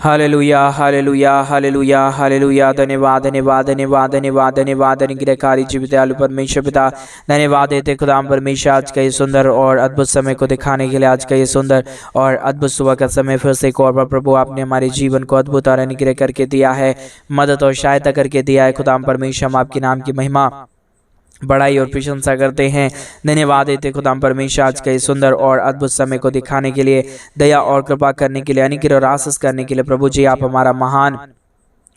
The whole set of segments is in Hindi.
Hallelujah hallelujah hallelujah hallelujah. धन्यवाद धन्यवाद धन्यवाद धन्यवाद धन्यवाद अनुग्रहकारी जीवित दयालु परमेश्वर पिता, धन्यवाद देते खुदाम परमेश्वर आज का ये सुंदर और अद्भुत समय को दिखाने के लिए, आज का ये सुंदर और अद्भुत सुबह का समय फिर से एक और बार प्रभु आपने हमारे जीवन को अद्भुत और अनुग्रह करके दिया है, मदद और सहायता करके दिया है। खुदाम परमेश्वर हम आपके नाम की महिमा बड़ाई और प्रशंसा करते हैं। धन्यवाद देते खुदाम परमेश्वर आज के सुंदर और अद्भुत समय को दिखाने के लिए, दया और कृपा करने के लिए, अनुग्रह और आशीष करने के लिए। प्रभु जी आप हमारा महान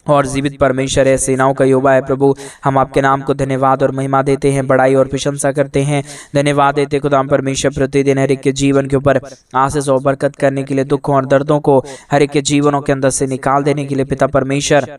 और जीवित परमेश्वर है, सेनाओं का यहोवा है। प्रभु हम आपके नाम को धन्यवाद और महिमा देते हैं, बड़ाई और प्रशंसा करते हैं। धन्यवाद देते खुदाम परमेश्वर प्रतिदिन हर एक के जीवन के ऊपर आशीष और बरकत करने के लिए, दुखों और दर्दों को हर एक के जीवनों के अंदर से निकाल देने के लिए। पिता परमेश्वर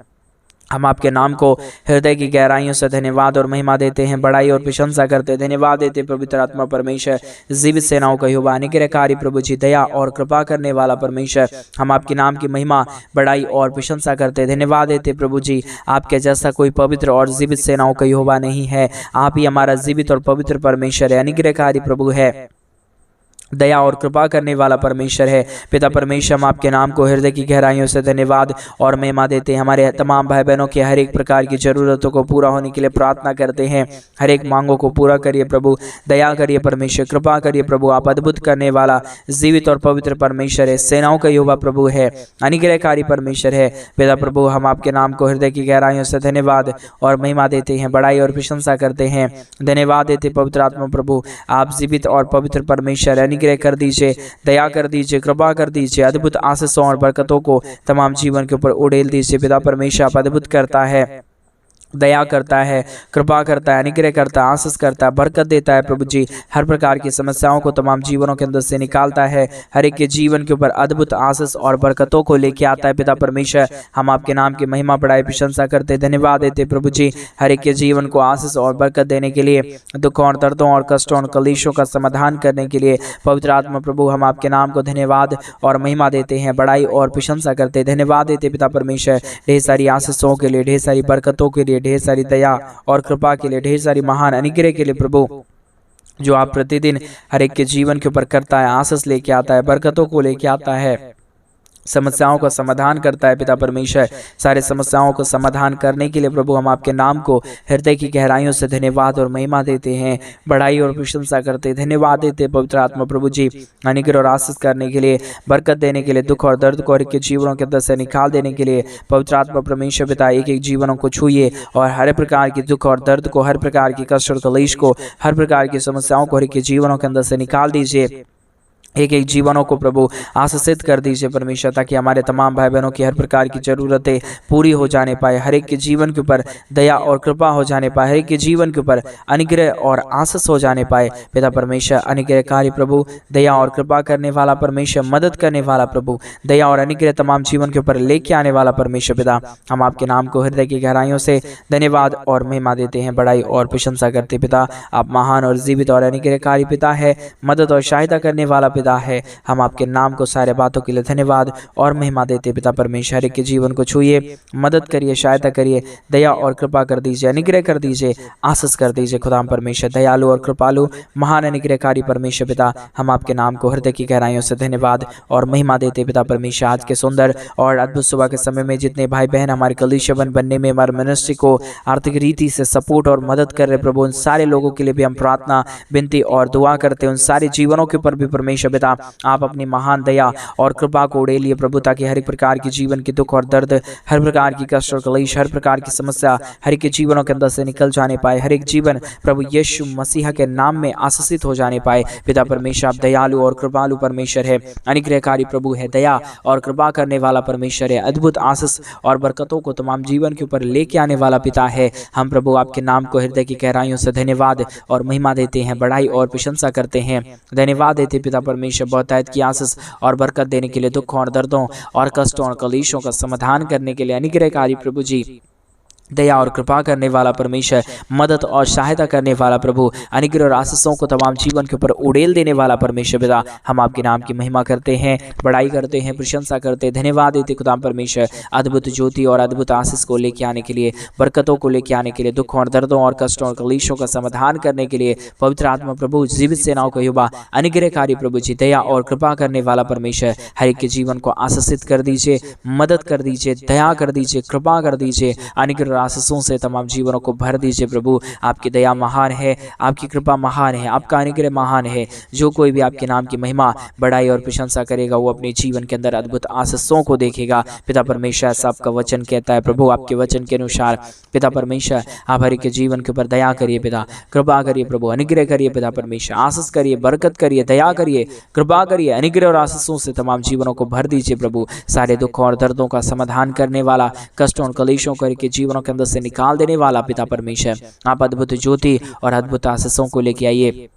हम आपके नाम को हृदय की गहराइयों से धन्यवाद और महिमा देते हैं, बड़ाई और प्रशंसा करते हैं। धन्यवाद देते पवित्र आत्मा परमेश्वर, जीवित सेनाओं का यहोवा, अनुग्रहकारी प्रभु जी, दया और कृपा करने वाला परमेश्वर, हम आपके नाम की महिमा बड़ाई और प्रशंसा करते हैं। धन्यवाद देते प्रभु जी, आपके जैसा कोई पवित्र और जीवित सेनाओं का यहोवा नहीं है। आप ही हमारा जीवित और पवित्र परमेश्वर है, अनुग्रहकारी प्रभु है, दया और कृपा करने वाला परमेश्वर है। पिता परमेश्वर हम आपके नाम को हृदय की गहराइयों से धन्यवाद और महिमा देते हैं। हमारे तमाम भाई बहनों के हर एक प्रकार की जरूरतों को पूरा होने के लिए प्रार्थना करते हैं। हर एक मांगों को पूरा करिए प्रभु, दया करिए परमेश्वर, कृपा करिए प्रभु। आप अद्भुत करने वाला जीवित और पवित्र परमेश्वर है, सेनाओं का यहोवा प्रभु है, अनुग्रहकारी परमेश्वर है। पिता प्रभु हम आपके नाम को हृदय की गहराइयों से धन्यवाद और महिमा देते हैं, बड़ाई और प्रशंसा करते हैं। धन्यवाद देते पवित्र आत्मा प्रभु, आप जीवित और पवित्र परमेश्वर, अनुग्रह कर दीजिए, दया कर दीजिए, कृपा कर दीजिए, अद्भुत आशीषों और बरकतों को तमाम जीवन के ऊपर उड़ेल दीजिए। पिता परमेश्वर आप अद्भुत करता है, दया करता है, कृपा करता है, अनुग्रह करता है, आशीष करता है, बरकत देता है। प्रभु जी हर प्रकार की समस्याओं को तमाम जीवनों के अंदर से निकालता है, हर एक के जीवन के ऊपर अद्भुत आशीष और बरकतों को लेके आता है। पिता परमेश्वर हम आपके नाम की महिमा बड़ाई प्रशंसा करते, धन्यवाद देते प्रभु जी, हर एक के जीवन को आशीष और बरकत देने के लिए, दुखों और दर्दों और कष्टों और कलेशों का समाधान करने के लिए। पवित्र आत्मा प्रभु हम आपके नाम को धन्यवाद और महिमा देते हैं, बड़ाई और प्रशंसा करते, धन्यवाद देते पिता परमेश्वर, ढेर सारी आशीषों के लिए, ढेर सारी बरकतों के लिए, ढेर सारी दया और कृपा के लिए, ढेर सारी महान अनुग्रह के लिए प्रभु, जो आप प्रतिदिन हर एक के जीवन के ऊपर करता है, आशीष लेके आता है, बरकतों को लेके आता है, समस्याओं का समाधान करता है। पिता परमेश्वर सारे समस्याओं को समाधान करने के लिए प्रभु हम आपके नाम को हृदय की गहराइयों से धन्यवाद और महिमा देते हैं, बड़ाई और प्रशंसा करते हैं। धन्यवाद देते पवित्र आत्मा प्रभु जी, अनुग्रह और आशीष करने के लिए, बरकत देने के लिए, दुख और दर्द को हर एक के जीवनों के अंदर से निकाल देने के लिए। पवित्र आत्मा परमेश्वर पिता एक एक जीवनों को छूइए और हर प्रकार की दुख और दर्द को, हर प्रकार की कष्ट और कलेश को, हर प्रकार की समस्याओं को हर एक के जीवनों के अंदर से निकाल दीजिए। एक एक जीवनों को प्रभु आशीषित कर दीजिए परमेश्वर, ताकि हमारे तमाम भाई बहनों की हर प्रकार की जरूरतें पूरी हो जाने पाए, हर एक के जीवन के ऊपर दया और कृपा हो जाने पाए, हर एक के जीवन के ऊपर अनुग्रह और आशीष हो जाने पाए। पिता परमेश्वर अनुग्रहकारी प्रभु, दया और कृपा करने वाला परमेश्वर, मदद करने वाला प्रभु, दया और अनुग्रह तमाम जीवन के ऊपर लेके आने वाला परमेश्वर पिता, हम आपके नाम को हृदय की गहराइयों से धन्यवाद और महिमा देते हैं, बड़ाई और प्रशंसा करते। पिता आप महान और जीवित और अनुग्रहकारी पिता है, मदद और सहायता करने वाला है। हम आपके नाम को सारे बातों के लिए धन्यवाद और महिमा देते। पिता परमेश्वर के जीवन को छूइए, मदद करिए, सहायता करिए, दया और कृपा कर दीजिए, अनुग्रह कर दीजिए, आशीष कर दीजिए। खुदाम परमेश्वर दयालु और कृपालु महान अनुग्रहकारी परमेश्वर पिता, हम आपके नाम को हृदय की गहराइयों से धन्यवाद और महिमा देते। पिता परमेश्वर आज के सुंदर और अद्भुत सुबह के समय में जितने भाई बहन हमारे कलीसिया बनने में, हमारे मिनिस्ट्री को आर्थिक रीति से सपोर्ट और मदद कर रहे प्रभु, उन सारे लोगों के लिए भी हम प्रार्थना, विनती और दुआ करते हैं। उन सारे जीवनों के ऊपर भी परमेश्वर पिता आप अपनी महान दया और कृपा को उड़ेलिए प्रभु, ताकि हर एक प्रकार की जीवन की दुख और दर्द, हर प्रकार की कष्ट और कलेश, हर प्रकार की समस्या हर एक के जीवनों के अंदर से निकल जाने पाए, हर एक जीवन प्रभु यीशु मसीह के नाम में आशीषित हो जाने पाए। पिता परमेश्वर आप दयालु और कृपालु परमेश्वर है, अनुग्रहकारी प्रभु है, दया और कृपा करने वाला परमेश्वर है, अद्भुत आशीष और बरकतों को तमाम जीवन के ऊपर लेके आने वाला पिता है। हम प्रभु आपके नाम को हृदय की गहराइयों से धन्यवाद और महिमा देते हैं, बड़ाई और प्रशंसा करते हैं। धन्यवाद देते पिता परमेश्वर बहुतायत की आशीष और बरकत देने के लिए, दुखों और दर्दों और कष्टों और कलेशों का समाधान करने के लिए, अनुग्रहकारी प्रभु जी दया और कृपा करने वाला परमेश्वर, मदद और सहायता करने वाला प्रभु, अनुग्रह और आशीषों को तमाम जीवन के ऊपर उड़ेल देने वाला परमेश्वर पिता, हम आपके नाम की महिमा करते हैं, बड़ाई करते हैं, प्रशंसा करते हैं, धन्यवाद देते खुदा परमेश्वर, अद्भुत ज्योति और अद्भुत आशीष को लेके आने के लिए, बरकतों को लेके आने के लिए, दुखों और दर्दों और कष्टों और कलेशों का समाधान करने के लिए पवित्र आत्मा प्रभु, जीवित सेनाओं का युवा, अनुग्रहकारी प्रभु जी, दया और कृपा करने वाला परमेश्वर, हर एक के जीवन को आशीषित कर दीजिए, मदद कर दीजिए, दया कर दीजिए, कृपा कर दीजिए, अनुग्रह आशीषों से तमाम जीवनों को भर दीजिए प्रभु। आपकी दया महान है, आपकी कृपा महान है, आपका अनुग्रह महान है। जो कोई भी आपके नाम की महिमा, बड़ाई और प्रशंसा करेगा वो अपने जीवन के अंदर अद्भुत आशीषों को देखेगा। पिता परमेश्वर, ऐसा आपका वचन कहता है प्रभु, आपके वचन के अनुसार पिता परमेश्वर आप हर एक के जीवन के ऊपर दया करिए पिता, कृपा करिए प्रभु, अनुग्रह करिए पिता परमेश्वर, आशीष करिए, बरकत करिए, दया करिए, कृपा करिए, अनुग्रह और आशीषों से तमाम जीवनों को भर दीजिए प्रभु। सारे दुखों और दर्दों का समाधान करने वाला, कष्टों और कलेशों के जीवनों के अंदर से निकाल देने वाला पिता परमेश्वर, आप अद्भुत ज्योति और अद्भुत आशीषों को लेके आइए,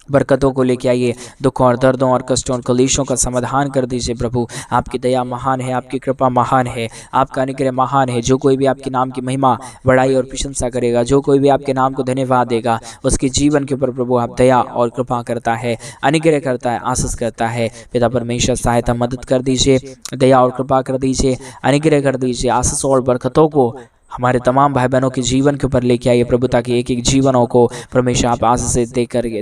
बरकतों को लेके आइए, दुखों और दर्दों और कष्टों और कलेशों का समाधान कर दीजिए प्रभु। आपकी दया महान है, आपकी कृपा महान है, आपका अनुग्रह महान है। जो कोई भी आपके नाम की महिमा, बड़ाई और प्रशंसा करेगा, जो कोई भी आपके नाम को धन्यवाद देगा, उसके जीवन के ऊपर प्रभु आप दया और कृपा करता है, अनुग्रह करता है, आशीष करता है। पिता परमेश्वर, सहायता मदद कर दीजिए, दया और कृपा कर दीजिए, अनुग्रह कर दीजिए, आशीष और बरकतों को हमारे तमाम भाई बहनों के जीवन के ऊपर लेके आइए प्रभु, ताकि एक एक जीवनों को परमेश्वर आप आशीष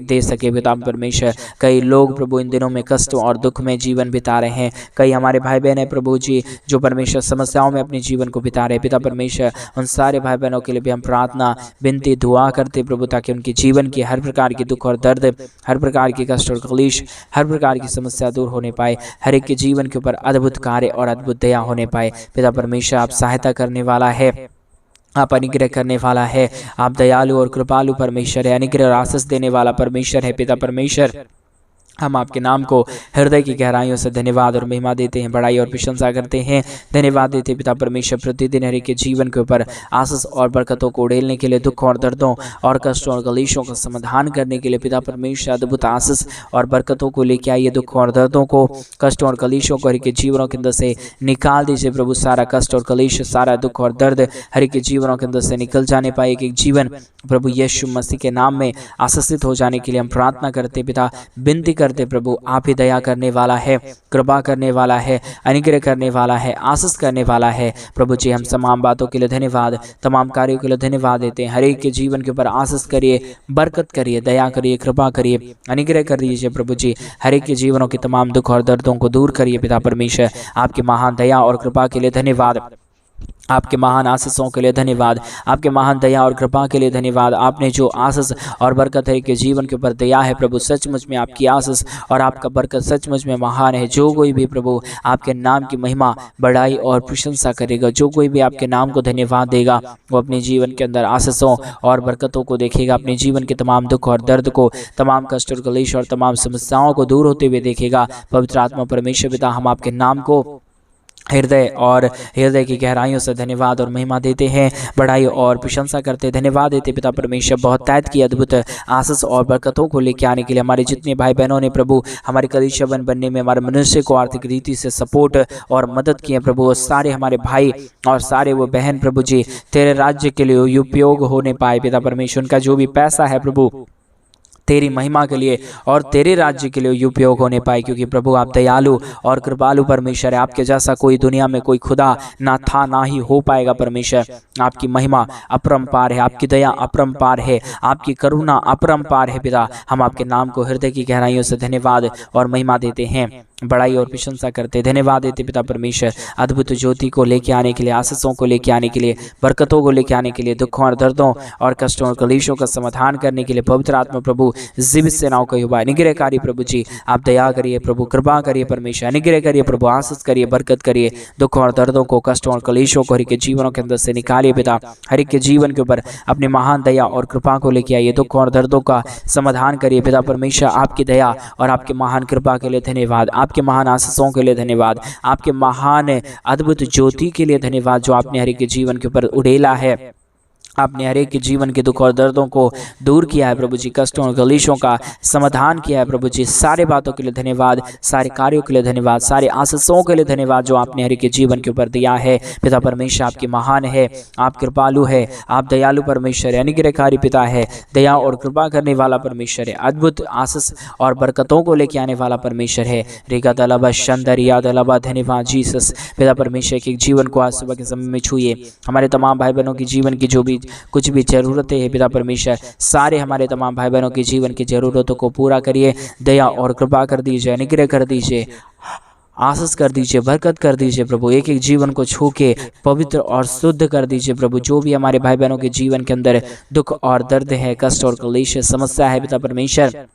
दे सके पिता परमेश्वर। कई लोग प्रभु इन दिनों में कष्ट और दुख में जीवन बिता रहे हैं, कई हमारे भाई बहन हैं प्रभु जी जो परमेश्वर समस्याओं में अपने जीवन को बिता रहे हैं। पिता परमेश्वर, उन सारे भाई बहनों के लिए भी हम प्रार्थना, विनती, दुआ करते प्रभु, ताकि उनके जीवन की हर प्रकार की दुख और दर्द, हर प्रकार की कष्ट और क्लेश, हर प्रकार की समस्या दूर होने पाए, हर एक के जीवन के ऊपर अद्भुत कार्य और अद्भुत दया होने पाए। पिता परमेश्वर, आप सहायता करने वाला है, आप अनुग्रह करने वाला है, आप दयालु और कृपालु परमेश्वर है, अनुग्रह और आशीष देने वाला परमेश्वर है। पिता परमेश्वर, हम आपके नाम को हृदय की गहराइयों से धन्यवाद और महिमा देते हैं, बड़ाई और प्रशंसा करते हैं, धन्यवाद देते हैं पिता परमेश्वर। प्रतिदिन हर एक के जीवन के ऊपर आशीष और बरकतों को उड़ेलने के लिए, दुखों और दर्दों और कष्टों और कलेशों का समाधान करने के लिए पिता परमेश्वर अद्भुत आशीष और बरकतों को लेके आइए। दुखों और दर्दों को, कष्टों और कलेशों को हर एक के जीवनों के अंदर से निकाल दीजिए प्रभु। सारा कष्ट और कलेश, सारा दुख और दर्द हर एक के जीवनों के अंदर से निकल जाने पाए। एक जीवन प्रभु यीशु मसीह के नाम में आशीषित हो जाने के लिए हम प्रार्थना करते पिता, विनती करते प्रभु। आप ही दया करने वाला है, कृपा करने वाला है, अनुग्रह करने वाला है, आशीष करने वाला है प्रभु जी। हम तमाम बातों के लिए धन्यवाद, तमाम कार्यों के लिए धन्यवाद देते हैं। हर एक के जीवन के ऊपर आशीष करिए, बरकत करिए, दया करिए, कृपा करिए, अनुग्रह कर दीजिए प्रभु जी। हर एक के जीवनों के तमाम दुख और दर्दों को दूर करिए पिता परमेश्वर। आपकी महान दया और कृपा के लिए धन्यवाद, आपके महान आशीषों के लिए धन्यवाद, आपके महान दया और कृपा के लिए धन्यवाद। आपने जो आशीष और बरकत है के जीवन के ऊपर दया है प्रभु, सचमुच में आपकी आशीष और आपका बरकत सचमुच में महान है। जो कोई भी प्रभु आपके नाम की महिमा, बड़ाई और प्रशंसा करेगा, जो कोई भी आपके नाम को धन्यवाद देगा, वो अपने जीवन के अंदर आशीषों और बरकतों को देखेगा, अपने जीवन के तमाम दुख और दर्द को, तमाम कष्ट और क्लेश और तमाम समस्याओं को दूर होते हुए देखेगा। पवित्र आत्मा परमेश्वर पिता, हम आपके नाम को हृदय की गहराइयों से धन्यवाद और महिमा देते हैं, बड़ाई और प्रशंसा करते, धन्यवाद देते पिता परमेश्वर। बहुत तैद की अद्भुत आशीष और बरकतों को लेके आने के लिए हमारे जितने भाई बहनों ने प्रभु हमारे कलीसिया बनने में हमारे मनुष्य को आर्थिक रीति से सपोर्ट और मदद किए प्रभु, सारे हमारे भाई और सारे वो बहन प्रभु जी तेरे राज्य के लिए उपयोग होने पाए पिता परमेश्वर। उनका जो भी पैसा है प्रभु तेरी महिमा के लिए और तेरे राज्य के लिए उपयोग होने पाए, क्योंकि प्रभु आप दयालु और कृपालु परमेश्वर है। आपके जैसा कोई दुनिया में कोई खुदा ना था, ना ही हो पाएगा परमेश्वर। आपकी महिमा अपरंपार है, आपकी दया अपरंपार है, आपकी करुणा अपरंपार है पिता। हम आपके नाम को हृदय की गहराइयों से धन्यवाद और महिमा देते हैं, बड़ाई और प्रशंसा करते, धन्यवाद देते पिता परमेश्वर। अद्भुत ज्योति को लेके आने के लिए, आशीषों को लेके आने के लिए, बरकतों को लेके आने के लिए, दुखों और दर्दों और कष्टों और कलेशों का समाधान करने के लिए पवित्र आत्मा प्रभु जीवित सेनाओं का युवा अनुग्रहकारी प्रभु जी आप दया करिए प्रभु, कृपा करिए परमेश्वर, अनुग्रह करिए प्रभु, आशीष करिए, बरकत करिए। दुखों और दर्दों को, कष्टों और कलेशों को हर एक के जीवनों के अंदर से निकालिए पिता। हर एक के जीवन के ऊपर अपनी महान दया और कृपा को लेके आइए, दुखों और दर्दों का समाधान करिए पिता परमेश्वर। आपकी दया और आपके महान कृपा के लिए धन्यवाद, आपके महान आशीषों के लिए धन्यवाद, आपके महान अद्भुत ज्योति के लिए धन्यवाद जो आपने हर एक के जीवन के ऊपर उड़ेला है। आपने हर एक के जीवन के दुख और दर्दों को दूर किया है प्रभु जी, कष्टों और कलेशों का समाधान किया है प्रभु जी। सारे बातों के लिए धन्यवाद, सारे कार्यों के लिए धन्यवाद, सारे आशीषों के लिए धन्यवाद जो आपने हर एक के जीवन के ऊपर दिया है। पिता परमेश्वर आपकी महान है, आप कृपालु है, आप दयालु परमेश्वर है, अनुग्रहकारी पिता है, दया और कृपा करने वाला परमेश्वर है, अद्भुत आशीष और बरकतों को लेके आने वाला परमेश्वर है। रेगा दलाबा शंदर याद अलाबा, धन्यवाद जीसस। पिता परमेश्वर के जीवन को आज सुबह के समय में छूए, हमारे तमाम भाई बहनों की जीवन की जो भी कुछ भी ज़रूरतें हैं पिता परमेश्वर, सारे हमारे तमाम भाई बहनों की जीवन की ज़रूरतों को पूरा करिए, दया और कृपा कर दीजिए, अनुग्रह कर दीजिए, आशीष कर दीजिए, बरकत कर दीजिए प्रभु। एक एक जीवन को छू के पवित्र और शुद्ध कर दीजिए प्रभु। जो भी हमारे भाई बहनों के जीवन के अंदर दुख और दर्द है, कष्ट और क्लेश समस्या है पिता परमेश्वर,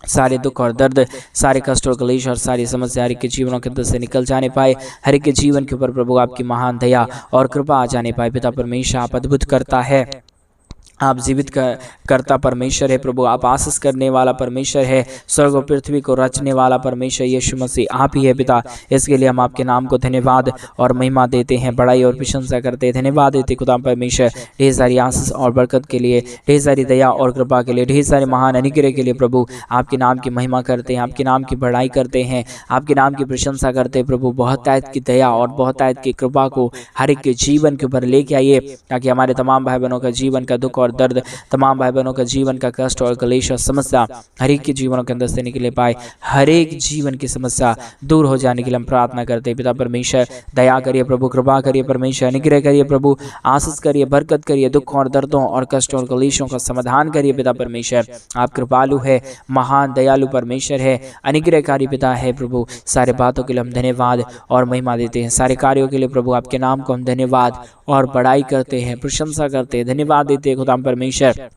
सारे दुख और दर्द, सारे कष्ट और क्लेश और सारी समस्या हर एक के जीवनों के अंदर से निकल जाने पाए। हर एक के जीवन के ऊपर प्रभु आपकी महान दया और कृपा आ जाने पाए। पिता परमेश्वर आप अद्भुत करता है, आप जीवित करता परमेश्वर है प्रभु, आप आशीष करने वाला परमेश्वर है, स्वर्ग और पृथ्वी को रचने वाला परमेश्वर यीशु मसीह आप ही है पिता। इसके लिए हम आपके नाम को धन्यवाद और महिमा देते हैं, बड़ाई और प्रशंसा करते हैं, धन्यवाद देते खुदा परमेश्वर ढेर सारी आशीष और बरकत के लिए, ढेर सारी दया और कृपा के लिए, ढेर सारे महान अनुग्रह के लिए प्रभु। आपके नाम की महिमा करते हैं, आपके नाम की बड़ाई करते हैं, आपके नाम की प्रशंसा करते हैं प्रभु। बहुत तायत की दया और बहुत तायत की कृपा को हर एक के जीवन के ऊपर लेके आइए, ताकि हमारे तमाम भाई बहनों का जीवन का दुख और दर्द, तमाम भाई बहनों का जीवन का कष्ट और क्लेश और समस्या हर एक के जीवनों के अंदर से निकले पाए। हर एक जीवन की समस्या दूर हो जाने के लिए हम प्रार्थना करते हैं पिता परमेश्वर। दया करिए प्रभु, कृपा करिए परमेश्वर, अनुग्रह करिए प्रभु, आशीष करिए, बरकत करिए, दुख और दर्दों और कष्टों और क्लेशों का समाधान करिए पिता परमेश्वर। आप कृपालु है, महान दयालु परमेश्वर है, अनुग्रहकारी पिता है प्रभु। सारे बातों के लिए हम धन्यवाद और महिमा देते हैं, सारे कार्यों के लिए प्रभु आपके नाम को हम धन्यवाद और बड़ाई करते हैं, प्रशंसा करते हैं, धन्यवाद देते हैं खुदा परमेश्वर।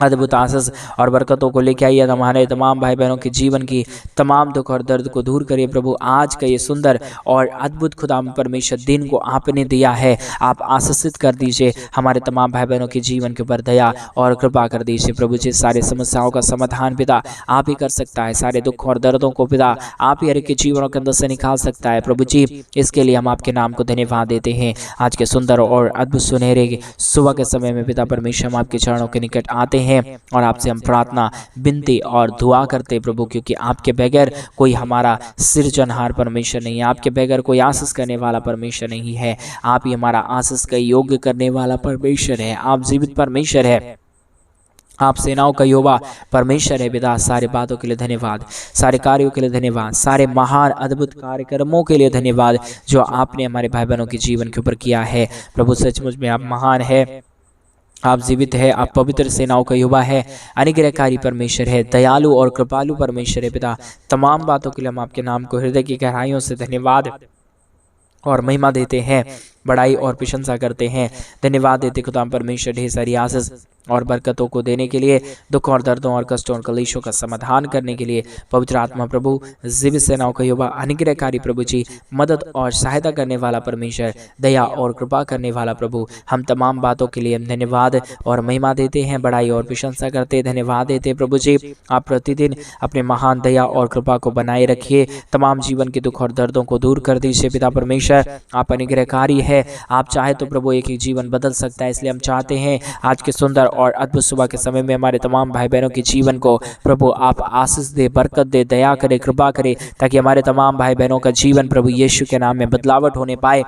अद्भुत आशीष और बरकतों को लेके आइए, हमारे तमाम भाई बहनों के जीवन की तमाम दुख और दर्द को दूर करिए प्रभु। आज का ये सुंदर और अद्भुत खुदा परमेश्वर दिन को आपने दिया है, आप आशीषित कर दीजिए, हमारे तमाम भाई बहनों के जीवन के ऊपर दया और कृपा कर दीजिए प्रभु जी। सारे समस्याओं का समाधान पिता आप ही कर सकता है, सारे दुख और दर्दों को पिता आप ही हर एक के जीवनों के अंदर से निकाल सकता है प्रभु जी। इसके लिए हम आपके नाम को धन्यवाद देते हैं। आज के सुंदर और अद्भुत सुनहरे सुबह के समय में पिता परमेश्वर हम आपके चरणों के निकट आते हैं और आपसे हम प्रार्थना, विनती और दुआ करते हैं प्रभु, क्योंकि आपके बगैर कोई हमारा सिरजनहार परमेश्वर नहीं है, आपके बगैर कोई आशीष करने वाला परमेश्वर नहीं है। आप ही हमारा आशीष का योग्य करने वाला परमेश्वर है, आप जीवित परमेश्वर है, आप सेनाओं का यहोवा परमेश्वर है पिता। सारे बातों के लिए धन्यवाद, सारे कार्यों के लिए धन्यवाद, सारे महान अद्भुत कार्यक्रमों के लिए धन्यवाद जो आपने हमारे भाई बहनों के जीवन के ऊपर किया है प्रभु। सचमुच में आप महान है, आप जीवित है, आप पवित्र सेनाओं का युवा है, अनुग्रहकारी परमेश्वर है, दयालु और कृपालु परमेश्वर है पिता। तमाम बातों के लिए हम आपके नाम को हृदय की गहराइयों से धन्यवाद और महिमा देते हैं, बड़ाई और प्रशंसा करते हैं, धन्यवाद देते खुदा परमेश्वर ढेर सारी आशीष और बरकतों को देने के लिए, दुख और दर्दों और कष्टों और क्लेशों का समाधान करने के लिए पवित्र आत्मा प्रभु, जीवित सेनाओं का युवा, अनुग्रहकारी प्रभु जी, मदद और सहायता करने वाला परमेश्वर, दया और कृपा करने वाला प्रभु। हम तमाम बातों के लिए धन्यवाद और महिमा देते हैं, बड़ाई और प्रशंसा करते, धन्यवाद देते प्रभु जी। आप प्रतिदिन अपने महान दया और कृपा को बनाए रखिए, तमाम जीवन के दुख और दर्दों को दूर कर दीजिए पिता परमेश्वर। आप अनुग्रहकारी है, आप चाहे तो प्रभु एक जीवन बदल सकता है, इसलिए हम चाहते हैं आज के सुंदर और अद्भुत सुबह के समय में हमारे तमाम भाई बहनों के जीवन को प्रभु आप आशीष दे, बरकत दे, दया करे, कृपा करे, ताकि हमारे तमाम भाई बहनों का जीवन प्रभु यीशु के नाम में बदलावट होने पाए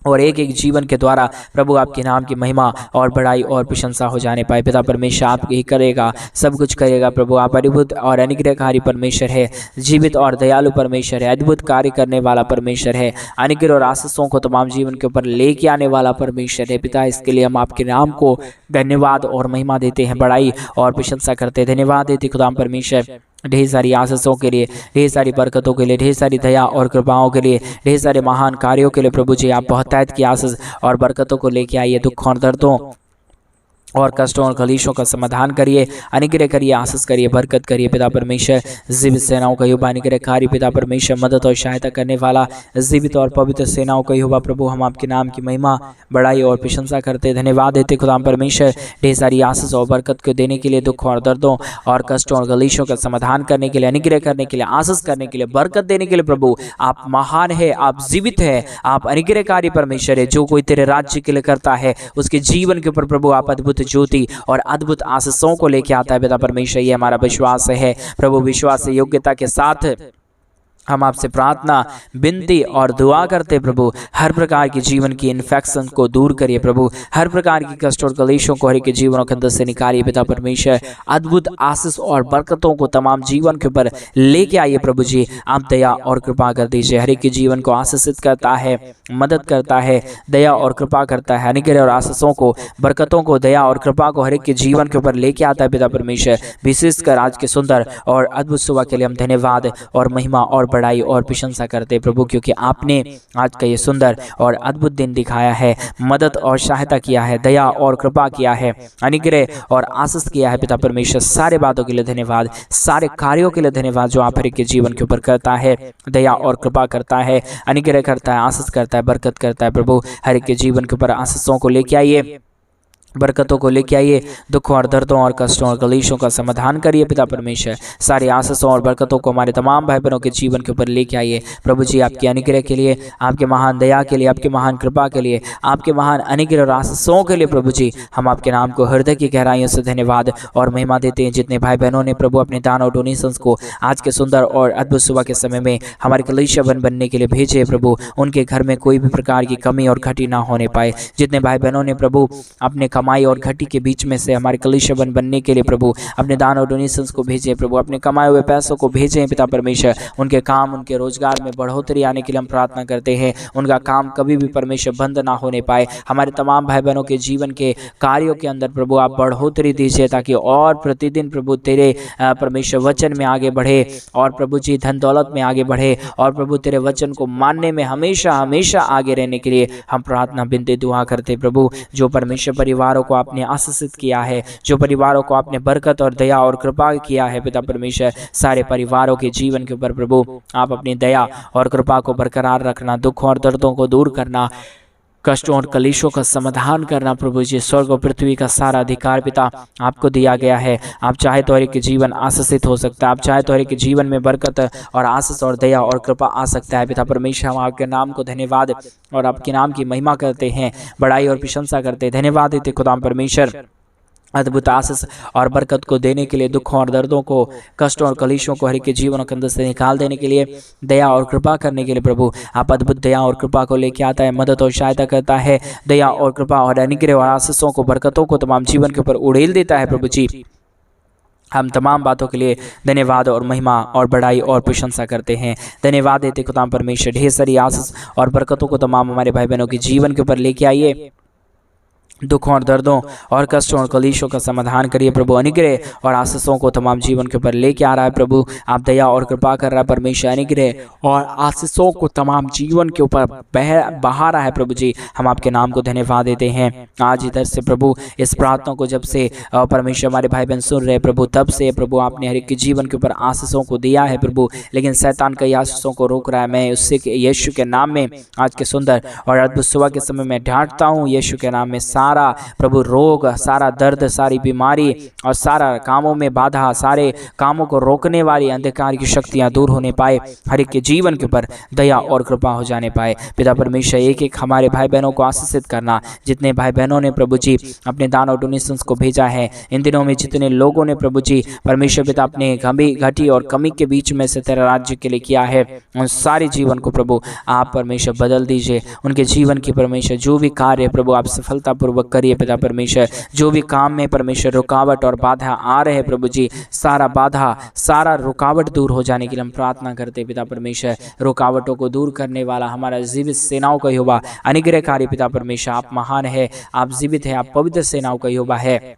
और एक एक जीवन के द्वारा प्रभु आपके नाम की महिमा और बड़ाई और प्रशंसा हो जाने पाए। पिता परमेश्वर आप ही करेगा, सब कुछ करेगा प्रभु। आप अद्भुत और अनुग्रहकारी परमेश्वर है, जीवित और दयालु परमेश्वर है, अद्भुत कार्य करने वाला परमेश्वर है, अनुग्रह और आशीषों को तमाम जीवन के ऊपर लेके आने वाला परमेश्वर है पिता। इसके लिए हम आपके नाम को धन्यवाद और महिमा देते हैं, बड़ाई और प्रशंसा करते हैं, धन्यवाद देते खुदा परमेश्वर ढेर सारी आशीषों के लिए, ढेर सारी बरकतों के लिए, ढेर सारी दया और कृपाओं के लिए, ढेर सारे महान कार्यों के लिए प्रभु जी। आप बहुत तायत की आशीष और बरकतों को लेके आइए, दुख और दर्दों और कष्टों और कलीशों का समाधान करिए, अनुग्रह करिए, आशीष करिए, बरकत करिए पिता परमेश्वर। जीवित सेनाओं का युवा अनुग्रहकारी पिता परमेश्वर, मदद और सहायता करने वाला जीवित और पवित्र सेनाओं का युवा प्रभु, हम आपके नाम की महिमा, बड़ाई और प्रशंसा करते, धन्यवाद देते खुदा परमेश्वर। ढेर सारी आशीष और बरकत को देने के लिए, दुख और दर्दों और कष्टों और कलीशों का समाधान करने के लिए, अनुग्रह करने के लिए, आशीष करने के लिए, बरकत देने के लिए प्रभु, आप महान है, आप जीवित है, आप अनुग्रहकारी परमेश्वर है। जो कोई तेरे राज्य के लिए करता है उसके जीवन के ऊपर प्रभु आप अद्भुत ज्योति और अद्भुत आशीषों को लेके आता है पिता परमेश्वर। ये हमारा विश्वास है प्रभु। विश्वास योग्यता के साथ हम आपसे प्रार्थना, विनती और दुआ करते प्रभु, हर प्रकार की जीवन की इन्फेक्शन को दूर करिए प्रभु, हर प्रकार की कष्ट और कलेशों को हर एक जीवनों के अंदर से निकालिए पिता परमेश्वर। अद्भुत आशीष और बरकतों को तमाम जीवन के ऊपर लेके आइए प्रभु जी। आप दया और कृपा कर दीजिए, हर एक के जीवन को आशीषित करता है, मदद करता है, दया और कृपा करता है, अनुग्रह और आशीषों को, बरकतों को, दया और कृपा को हर एक के जीवन के ऊपर लेके आता है पिता परमेश्वर। विशेषकर आज के सुंदर और अद्भुत सुबह के लिए हम धन्यवाद और महिमा और बड़ाई और प्रशंसा करते प्रभु, क्योंकि आपने आज का ये सुंदर और अद्भुत दिन दिखाया है, मदद और सहायता किया है, दया और कृपा किया है, अनुग्रह और आशीष किया है पिता परमेश्वर। सारे बातों के लिए धन्यवाद, सारे कार्यों के लिए धन्यवाद जो आप हर एक के जीवन के ऊपर करता है, दया और कृपा करता है, अनुग्रह करता है, आशीष करता है, बरकत करता है प्रभु। हर एक के जीवन के ऊपर आशीषों को लेके आइए, बरकतों को लेके आइए, दुखों और दर्दों और कष्टों और कलेशों का समाधान करिए पिता परमेश्वर। सारी आशीषों और बरकतों को हमारे तमाम भाई बहनों के जीवन के ऊपर लेके आइए प्रभु जी। आपके अनुग्रह के लिए, आपके महान दया के लिए, आपके महान कृपा के लिए, आपके महान अनुग्रह और आशीषों के लिए प्रभु जी, हम आपके नाम को हृदय की गहराइयों से धन्यवाद और महिमा देते हैं। जितने भाई बहनों ने प्रभु अपने दान और डोनेशंस को आज के सुंदर और अद्भुत सुबह के समय में हमारे कलीसिया बनने के लिए भेजे प्रभु, उनके घर में कोई भी प्रकार की कमी और घटी ना होने पाए। जितने भाई बहनों ने प्रभु अपने कमाई और घटी के बीच में से हमारे कलीसिया बनने के लिए प्रभु अपने दान और डोनेशंस को भेजे प्रभु, अपने कमाए हुए पैसों को भेजें पिता परमेश्वर। उनके काम, उनके रोजगार में बढ़ोतरी आने के लिए हम प्रार्थना करते हैं। उनका काम कभी भी परमेश्वर बंद ना होने पाए। हमारे तमाम भाई बहनों के जीवन के कार्यों के अंदर प्रभु आप बढ़ोतरी दीजिए, ताकि और प्रतिदिन प्रभु तेरे परमेश्वर वचन में आगे बढ़े और प्रभु जी धन दौलत में आगे बढ़े और प्रभु तेरे वचन को मानने में हमेशा हमेशा आगे रहने के लिए हम प्रार्थना, विनती, दुआ करते प्रभु। जो परमेश्वर परिवारों को आपने आशीषित किया है, जो परिवारों को आपने बरकत और दया और कृपा किया है पिता परमेश्वर, सारे परिवारों के जीवन के ऊपर प्रभु आप अपनी दया और कृपा को बरकरार रखना, दुख और दर्दों को दूर करना, कष्टों और कलेशों का समाधान करना प्रभु जी। स्वर्ग और पृथ्वी का सारा अधिकार पिता आपको दिया गया है। आप चाहे तो हर एक जीवन आशीषित हो सकता है, आप चाहे तो हर एक जीवन में बरकत और आशीष और दया और कृपा आ सकता है पिता परमेश्वर। हम आपके नाम को धन्यवाद और आपके नाम की महिमा करते हैं, बड़ाई और प्रशंसा करते हैं, धन्यवाद देते खुदा परमेश्वर। अद्भुत आशीष और बरकत को देने के लिए, दुखों और दर्दों को, कष्टों और कलेशों को हर एक के जीवनों के अंदर से निकाल देने के लिए, दया और कृपा करने के लिए प्रभु आप अद्भुत दया और कृपा को लेके आता है, मदद और सहायता करता है, दया और कृपा और अनुग्रह और आशीषों को, बरकतों को तमाम जीवन के ऊपर उड़ेल देता है प्रभु जी। हम तमाम बातों के लिए धन्यवाद और महिमा और बड़ाई और प्रशंसा करते हैं, धन्यवाद देते खुदा परमेश्वर। ढेर सारी आशीष और बरकतों को तमाम हमारे भाई बहनों के जीवन के ऊपर लेके आइए, दुखों और दर्दों और कष्टों और कलेशों का समाधान करिए प्रभु। अनुग्रह और आशीषों को तमाम जीवन के ऊपर लेके आ रहा है प्रभु, आप दया और कृपा कर रहा है परमेश्वर। अनुग्रह और आशीषों को तमाम जीवन के ऊपर बहा रहा है प्रभु जी। हम आपके नाम को धन्यवाद देते हैं। आज इधर से प्रभु इस प्रार्थना को जब से परमेश्वर हमारे भाई बहन सुन रहे प्रभु, तब से प्रभु आपने हर एक के जीवन के ऊपर आशीषों को दिया है प्रभु, लेकिन शैतान कई आशीषों को रोक रहा है। मैं उससे यीशु के नाम में आज के सुंदर और अद्भुत सुबह के समय में डांटता हूँ यीशु के नाम में। सारा प्रभु रोग, सारा दर्द, सारी बीमारी और सारा कामों में बाधा, सारे कामों को रोकने वाली अंधकार की शक्तियां दूर होने पाए, हर एक के जीवन के ऊपर दया और कृपा हो जाने पाए पिता परमेश्वर। एक एक हमारे भाई बहनों को आशीषित करना। जितने भाई बहनों ने प्रभु जी अपने दान और डोनेशंस को भेजा है इन दिनों में, जितने लोगों ने प्रभु जी परमेश्वर पिता अपने घटी और कमी के बीच में से तेरा राज्य के लिए किया है, उन सारे जीवन को प्रभु आप परमेश्वर बदल दीजिए। उनके जीवन की परमेश्वर जो भी कार्य प्रभु आप सफलतापूर्वक करिए पिता परमेश्वर। जो भी काम में परमेश्वर रुकावट और बाधा आ रहे हैं प्रभु जी, सारा बाधा, सारा रुकावट दूर हो जाने के लिए हम प्रार्थना करते पिता परमेश्वर। रुकावटों को दूर करने वाला हमारा जीवित सेनाओं का यहोवा अनुग्रहकारी पिता परमेश्वर, आप महान है, आप जीवित है, आप पवित्र सेनाओं का यहोवा है।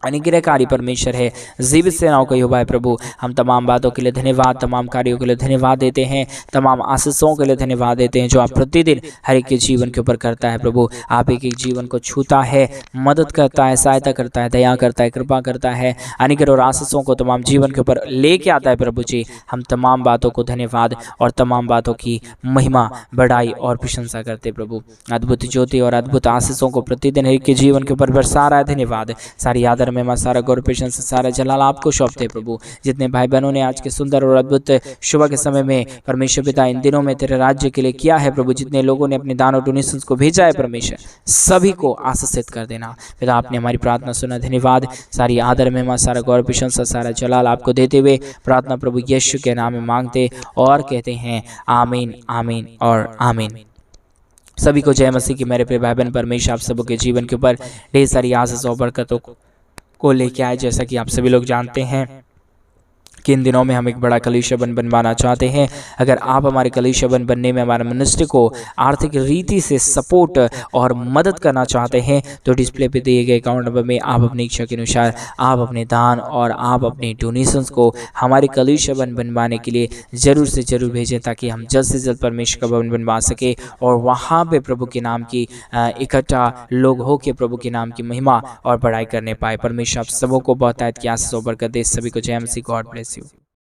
अनुग्रहकारी परमेश्वर है, जीवित सेनाओं का यहोवा है प्रभु। हम तमाम बातों के लिए धन्यवाद, तमाम कार्यों के लिए धन्यवाद देते हैं, तमाम आशीषों के लिए धन्यवाद देते हैं जो आप प्रतिदिन हर एक के जीवन के ऊपर करता है प्रभु। आप एक एक जीवन को छूता है, मदद करता है, सहायता करता है, दया करता है, कृपा करता है, अनुग्रह और आशीषों को तमाम जीवन के ऊपर लेके आता है प्रभु जी। हम तमाम बातों को धन्यवाद और तमाम बातों की महिमा, बड़ाई और प्रशंसा करते प्रभु। अद्भुत ज्योति और अद्भुत आशीषों को प्रतिदिन हर एक के जीवन के ऊपर बरसा रहा है, धन्यवाद। सारी आदर में सारा गौरव प्रशंसा सारा जलाल आपको सौंपते प्रभु। जितने भाई बहनों ने आज के सुंदर और अद्भुत सुबह के समय में परमेश्वर पिता इन दिनों में तेरे राज्य के लिए किया है प्रभु, जितने लोगों ने अपने दान और डोनेशंस को भेजा है परमेश्वर, सभी को आशीषित कर देना पिता। आपने हमारी प्रार्थना सुना, धन्यवाद। सारी आदर में सारा गौरव प्रशंसा सारा जलाल आपको देते हुए प्रार्थना प्रभु यीशु के नाम में मांगते और कहते हैं आमीन, आमीन और आमीन। सभी को जय मसीह की। मेरे प्रिय भाई बहन, परमेश्वर आप सबों के जीवन के ऊपर ढेर सारी आशीष और बरकतों को लेके आए। जैसा कि आप सभी लोग जानते हैं कि इन दिनों में हम एक बड़ा कलीसिया बनवाना चाहते हैं। अगर आप हमारे कलीसिया बनने में हमारे मिनिस्ट्री को आर्थिक रीति से सपोर्ट और मदद करना चाहते हैं तो डिस्प्ले पे दिए गए अकाउंट नंबर में आप अपनी इच्छा के अनुसार आप अपने दान और आप अपने डोनेशंस को हमारे कलीसिया बनवाने के लिए ज़रूर से ज़रूर भेजें, ताकि हम जल्द से जल्द परमेश्वर का भवन बनवा सके और वहाँ पे प्रभु के नाम की इकट्ठा लोग हो के प्रभु के नाम की महिमा और बड़ाई करने पाए। परमेश्वर आप सबों को बहुत आयत की आशीष और बरकत दे। सभी को जय मसीह। God bless you.